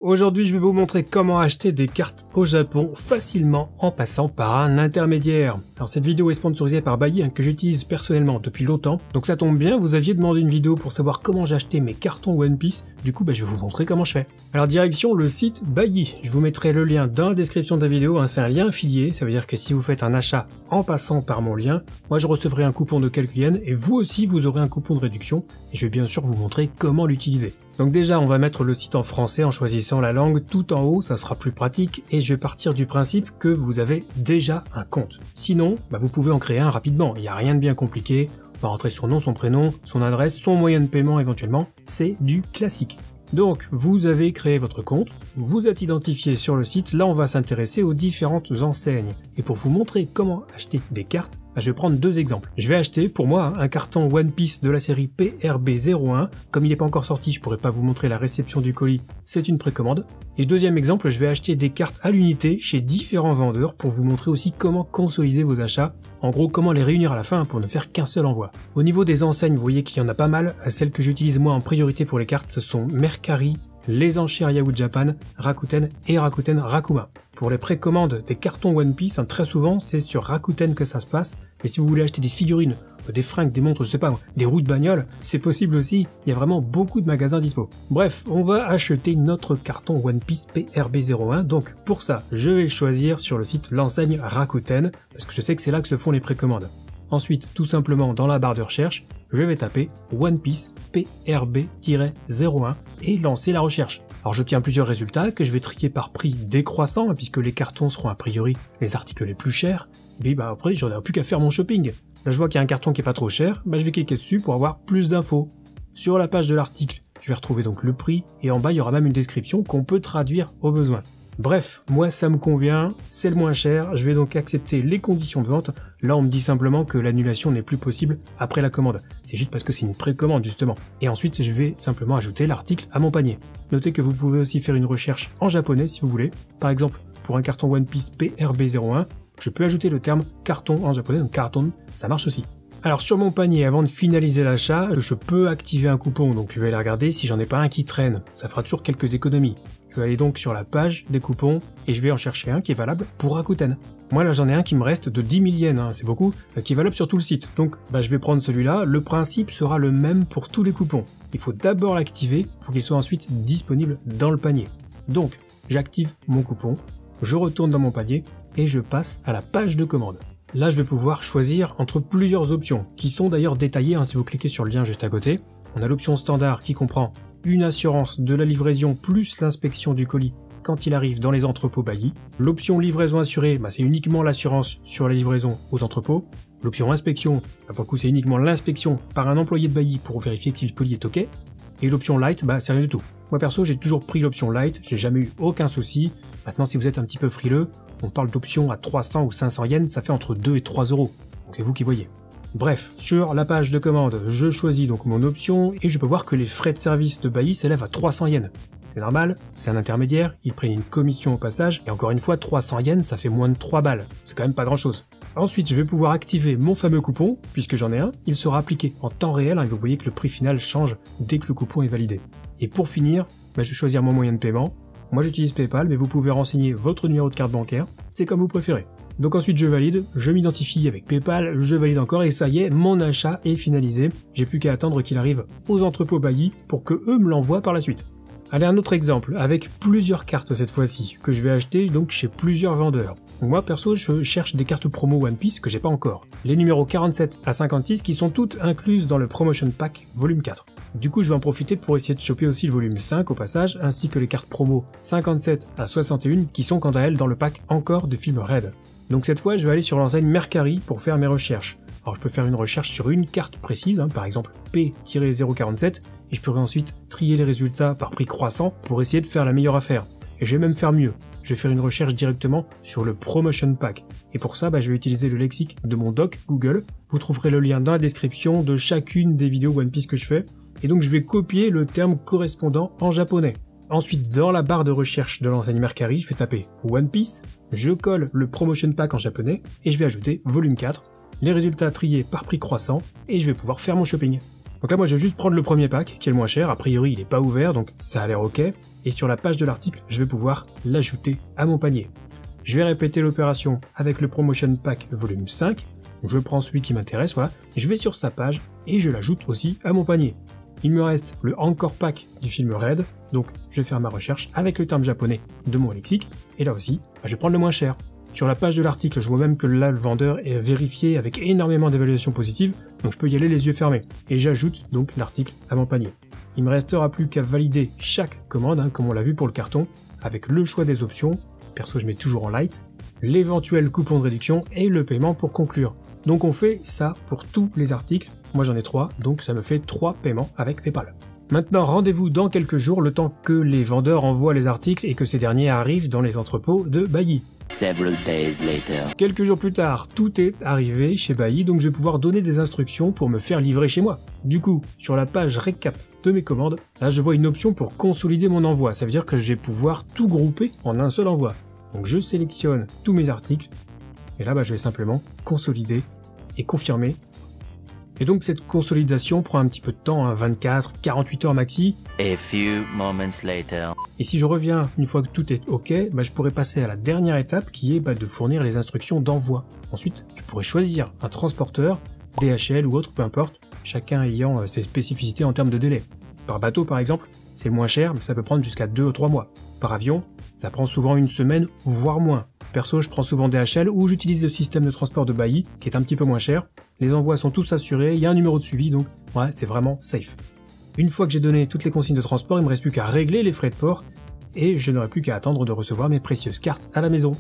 Aujourd'hui, je vais vous montrer comment acheter des cartes au Japon facilement en passant par un intermédiaire. Alors cette vidéo est sponsorisée par Baiyi, que j'utilise personnellement depuis longtemps. Donc ça tombe bien, vous aviez demandé une vidéo pour savoir comment j'ai acheté mes cartons One Piece. Du coup, je vais vous montrer comment je fais. Alors direction le site Baiyi. Je vous mettrai le lien dans la description de la vidéo. C'est un lien affilié, ça veut dire que si vous faites un achat en passant par mon lien, moi je recevrai un coupon de quelques yens et vous aussi vous aurez un coupon de réduction. Et je vais bien sûr vous montrer comment l'utiliser. Donc déjà, on va mettre le site en français en choisissant la langue tout en haut, ça sera plus pratique, et je vais partir du principe que vous avez déjà un compte. Sinon, vous pouvez en créer un rapidement, il n'y a rien de bien compliqué, on va rentrer son nom, son prénom, son adresse, son moyen de paiement éventuellement, c'est du classique. Donc, vous avez créé votre compte, vous êtes identifié sur le site, là on va s'intéresser aux différentes enseignes. Et pour vous montrer comment acheter des cartes, je vais prendre deux exemples. Je vais acheter, pour moi, un carton One Piece de la série PRB01. Comme il n'est pas encore sorti, je pourrais pas vous montrer la réception du colis, c'est une précommande. Et deuxième exemple, je vais acheter des cartes à l'unité chez différents vendeurs pour vous montrer aussi comment consolider vos achats. En gros, comment les réunir à la fin pour ne faire qu'un seul envoi. Au niveau des enseignes, vous voyez qu'il y en a pas mal. Celles que j'utilise moi en priorité pour les cartes, ce sont Mercari, Les Enchères Yahoo Japan, Rakuten et Rakuten Rakuma. Pour les précommandes des cartons One Piece, très souvent, c'est sur Rakuten que ça se passe. Et si vous voulez acheter des figurines, des fringues, des montres, je sais pas, des roues de bagnole, c'est possible aussi. Il y a vraiment beaucoup de magasins dispo. Bref, on va acheter notre carton One Piece PRB01. Donc pour ça, je vais choisir sur le site l'enseigne Rakuten, parce que je sais que c'est là que se font les précommandes. Ensuite, tout simplement dans la barre de recherche, je vais taper One Piece PRB-01 et lancer la recherche. Alors j'obtiens plusieurs résultats que je vais trier par prix décroissant, puisque les cartons seront a priori les articles les plus chers. Et puis après, j'en ai plus qu'à faire mon shopping. Là je vois qu'il y a un carton qui est pas trop cher, je vais cliquer dessus pour avoir plus d'infos. Sur la page de l'article, je vais retrouver donc le prix, et en bas il y aura même une description qu'on peut traduire au besoin. Bref, moi ça me convient, c'est le moins cher, je vais donc accepter les conditions de vente. Là on me dit simplement que l'annulation n'est plus possible après la commande. C'est juste parce que c'est une précommande justement. Et ensuite je vais simplement ajouter l'article à mon panier. Notez que vous pouvez aussi faire une recherche en japonais si vous voulez. Par exemple, pour un carton One Piece PRB01, je peux ajouter le terme carton en japonais, donc carton, ça marche aussi. Alors sur mon panier, avant de finaliser l'achat, je peux activer un coupon, donc je vais aller regarder si j'en ai pas un qui traîne. Ça fera toujours quelques économies. Je vais aller donc sur la page des coupons et je vais en chercher un qui est valable pour Rakuten. Moi là j'en ai un qui me reste de 10 000 yens, c'est beaucoup, qui est valable sur tout le site. Donc je vais prendre celui-là, le principe sera le même pour tous les coupons. Il faut d'abord l'activer pour qu'il soit ensuite disponible dans le panier. Donc j'active mon coupon, je retourne dans mon panier et je passe à la page de commande. Là je vais pouvoir choisir entre plusieurs options, qui sont d'ailleurs détaillées si vous cliquez sur le lien juste à côté. On a l'option standard qui comprend une assurance de la livraison plus l'inspection du colis quand il arrive dans les entrepôts Baiyi. L'option livraison assurée, c'est uniquement l'assurance sur la livraison aux entrepôts. L'option inspection, pour le coup c'est uniquement l'inspection par un employé de Baiyi pour vérifier si le colis est ok. Et l'option light, c'est rien du tout. Moi perso j'ai toujours pris l'option light, j'ai jamais eu aucun souci. Maintenant si vous êtes un petit peu frileux, on parle d'options à 300 ou 500 yens, ça fait entre 2 et 3 euros. Donc c'est vous qui voyez. Bref, sur la page de commande, je choisis donc mon option et je peux voir que les frais de service de Baiyi s'élèvent à 300 yens. C'est normal, c'est un intermédiaire, ils prennent une commission au passage, et encore une fois 300 yens ça fait moins de 3 balles, c'est quand même pas grand chose. Ensuite je vais pouvoir activer mon fameux coupon, puisque j'en ai un, il sera appliqué en temps réel, et vous voyez que le prix final change dès que le coupon est validé. Et pour finir, je vais choisir mon moyen de paiement. Moi j'utilise PayPal, mais vous pouvez renseigner votre numéro de carte bancaire, c'est comme vous préférez. Donc ensuite je valide, je m'identifie avec PayPal, je valide encore et ça y est, mon achat est finalisé. J'ai plus qu'à attendre qu'il arrive aux entrepôts Baiyi pour que eux me l'envoient par la suite. Allez, un autre exemple, avec plusieurs cartes cette fois-ci, que je vais acheter donc chez plusieurs vendeurs. Donc moi perso je cherche des cartes promo One Piece que j'ai pas encore. Les numéros 47 à 56 qui sont toutes incluses dans le Promotion Pack volume 4. Du coup je vais en profiter pour essayer de choper aussi le volume 5 au passage, ainsi que les cartes promo 57 à 61 qui sont quant à elles dans le pack encore de film Red. Donc cette fois je vais aller sur l'enseigne Mercari pour faire mes recherches. Alors je peux faire une recherche sur une carte précise, par exemple P-047, et je pourrais ensuite trier les résultats par prix croissant pour essayer de faire la meilleure affaire. Et je vais même faire mieux, je vais faire une recherche directement sur le Promotion Pack. Et pour ça, je vais utiliser le lexique de mon doc Google. Vous trouverez le lien dans la description de chacune des vidéos One Piece que je fais. Et donc je vais copier le terme correspondant en japonais. Ensuite, dans la barre de recherche de l'enseigne Mercari, je vais taper One Piece, je colle le Promotion Pack en japonais, et je vais ajouter volume 4, les résultats triés par prix croissant, et je vais pouvoir faire mon shopping. Donc là moi je vais juste prendre le premier pack, qui est le moins cher, a priori il est pas ouvert, donc ça a l'air ok. et sur la page de l'article, je vais pouvoir l'ajouter à mon panier. Je vais répéter l'opération avec le Promotion Pack volume 5, je prends celui qui m'intéresse, voilà, je vais sur sa page et je l'ajoute aussi à mon panier. Il me reste le Encore Pack du film Raid, donc je vais faire ma recherche avec le terme japonais de mon lexique, et là aussi, je vais prendre le moins cher. Sur la page de l'article, je vois même que là, le vendeur est vérifié avec énormément d'évaluations positives, donc je peux y aller les yeux fermés. Et j'ajoute donc l'article à mon panier. Il me restera plus qu'à valider chaque commande, comme on l'a vu pour le carton, avec le choix des options, perso je mets toujours en light, l'éventuel coupon de réduction et le paiement pour conclure. Donc on fait ça pour tous les articles, moi j'en ai 3, donc ça me fait 3 paiements avec PayPal. Maintenant rendez-vous dans quelques jours, le temps que les vendeurs envoient les articles et que ces derniers arrivent dans les entrepôts de Bailly. Quelques jours plus tard, tout est arrivé chez Bailly, donc je vais pouvoir donner des instructions pour me faire livrer chez moi. Du coup, sur la page récap de mes commandes, là je vois une option pour consolider mon envoi, ça veut dire que je vais pouvoir tout grouper en un seul envoi. Donc je sélectionne tous mes articles, et là je vais simplement consolider et confirmer. Et donc cette consolidation prend un petit peu de temps, 24-48 heures maxi. A few moments later. Et si je reviens une fois que tout est ok, je pourrais passer à la dernière étape qui est de fournir les instructions d'envoi. Ensuite, je pourrais choisir un transporteur, DHL ou autre, peu importe, chacun ayant ses spécificités en termes de délai. Par bateau par exemple, c'est le moins cher, mais ça peut prendre jusqu'à 2 ou 3 mois. Par avion, ça prend souvent une semaine, voire moins. Perso, je prends souvent DHL ou j'utilise le système de transport de Bailly, qui est un petit peu moins cher. Les envois sont tous assurés, il y a un numéro de suivi, donc ouais, c'est vraiment safe. Une fois que j'ai donné toutes les consignes de transport, il me reste plus qu'à régler les frais de port, et je n'aurai plus qu'à attendre de recevoir mes précieuses cartes à la maison.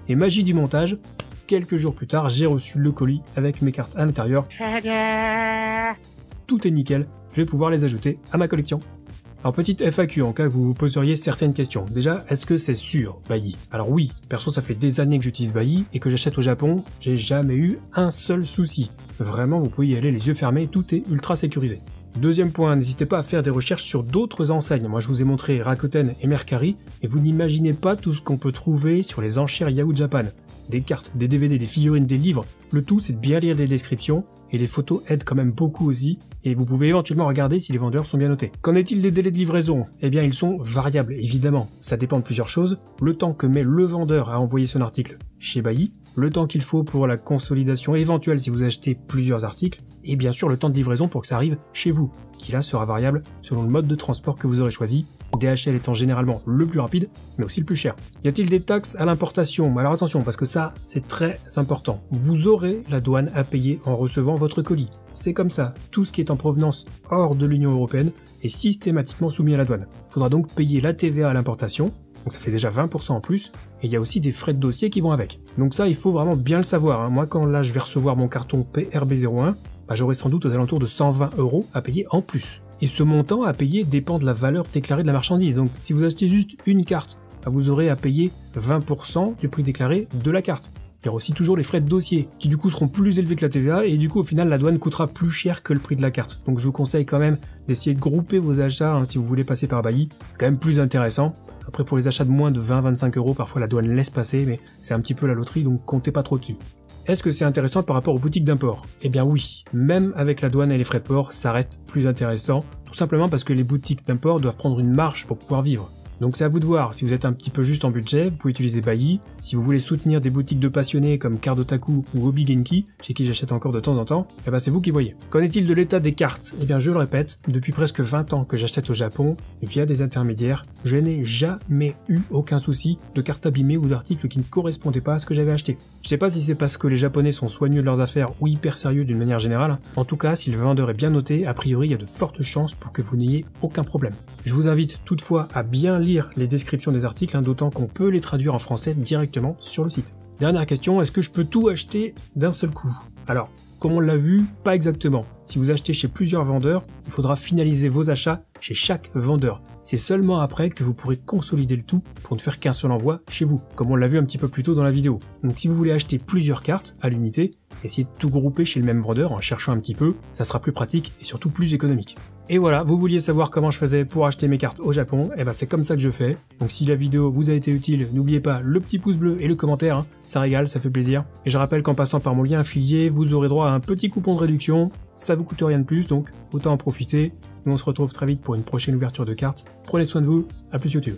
Et magie du montage, quelques jours plus tard, j'ai reçu le colis avec mes cartes à l'intérieur. Tout est nickel, je vais pouvoir les ajouter à ma collection. Alors petite FAQ en cas que vous vous poseriez certaines questions. Déjà, est-ce que c'est sûr, Bailly? Alors oui, perso ça fait des années que j'utilise Bailly et que j'achète au Japon, j'ai jamais eu un seul souci. Vraiment, vous pouvez y aller les yeux fermés, tout est ultra sécurisé. Deuxième point, n'hésitez pas à faire des recherches sur d'autres enseignes. Moi je vous ai montré Rakuten et Mercari, et vous n'imaginez pas tout ce qu'on peut trouver sur les enchères Yahoo Japan. Des cartes, des DVD, des figurines, des livres, le tout c'est de bien lire les descriptions, et les photos aident quand même beaucoup aussi, et vous pouvez éventuellement regarder si les vendeurs sont bien notés. Qu'en est-il des délais de livraison? Eh bien ils sont variables, évidemment. Ça dépend de plusieurs choses, le temps que met le vendeur à envoyer son article chez Bailly, le temps qu'il faut pour la consolidation éventuelle si vous achetez plusieurs articles, et bien sûr le temps de livraison pour que ça arrive chez vous, qui là sera variable selon le mode de transport que vous aurez choisi, DHL étant généralement le plus rapide, mais aussi le plus cher. Y a-t-il des taxes à l'importation? Alors attention, parce que ça, c'est très important. Vous aurez la douane à payer en recevant votre colis. C'est comme ça, tout ce qui est en provenance hors de l'Union Européenne est systématiquement soumis à la douane. Il faudra donc payer la TVA à l'importation, donc ça fait déjà 20% en plus, et il y a aussi des frais de dossier qui vont avec. Donc ça, il faut vraiment bien le savoir. Moi, quand là, je vais recevoir mon carton PRB01, j'aurai sans doute aux alentours de 120 € à payer en plus. Et ce montant à payer dépend de la valeur déclarée de la marchandise. Donc si vous achetez juste une carte, vous aurez à payer 20% du prix déclaré de la carte. Il y aura aussi toujours les frais de dossier, qui du coup seront plus élevés que la TVA, et du coup au final la douane coûtera plus cher que le prix de la carte. Donc je vous conseille quand même d'essayer de grouper vos achats si vous voulez passer par Bailly, c'est quand même plus intéressant. Après pour les achats de moins de 20-25 €, parfois la douane laisse passer, mais c'est un petit peu la loterie, donc comptez pas trop dessus. Est-ce que c'est intéressant par rapport aux boutiques d'import? Eh bien oui, même avec la douane et les frais de port, ça reste plus intéressant, tout simplement parce que les boutiques d'import doivent prendre une marge pour pouvoir vivre. Donc c'est à vous de voir, si vous êtes un petit peu juste en budget, vous pouvez utiliser Bailly. Si vous voulez soutenir des boutiques de passionnés comme Cardotaku ou Hobby Genki, chez qui j'achète encore de temps en temps, c'est vous qui voyez. Qu'en est-il de l'état des cartes? Eh bien je le répète, depuis presque 20 ans que j'achète au Japon, via des intermédiaires, je n'ai jamais eu aucun souci de cartes abîmées ou d'articles qui ne correspondaient pas à ce que j'avais acheté. Je sais pas si c'est parce que les Japonais sont soigneux de leurs affaires ou hyper sérieux d'une manière générale, en tout cas si le vendeur est bien noté, a priori il y a de fortes chances pour que vous n'ayez aucun problème. Je vous invite toutefois à bien lire les descriptions des articles, d'autant qu'on peut les traduire en français directement sur le site. Dernière question, est-ce que je peux tout acheter d'un seul coup? Alors, comme on l'a vu, pas exactement. Si vous achetez chez plusieurs vendeurs, il faudra finaliser vos achats chez chaque vendeur. C'est seulement après que vous pourrez consolider le tout pour ne faire qu'un seul envoi chez vous, comme on l'a vu un petit peu plus tôt dans la vidéo. Donc si vous voulez acheter plusieurs cartes à l'unité, essayez de tout grouper chez le même vendeur en cherchant un petit peu, ça sera plus pratique et surtout plus économique. Et voilà, vous vouliez savoir comment je faisais pour acheter mes cartes au Japon, c'est comme ça que je fais. Donc si la vidéo vous a été utile, n'oubliez pas le petit pouce bleu et le commentaire, ça régale, ça fait plaisir. Et je rappelle qu'en passant par mon lien affilié, vous aurez droit à un petit coupon de réduction, ça vous coûte rien de plus, donc autant en profiter. Nous on se retrouve très vite pour une prochaine ouverture de cartes. Prenez soin de vous, à plus YouTube.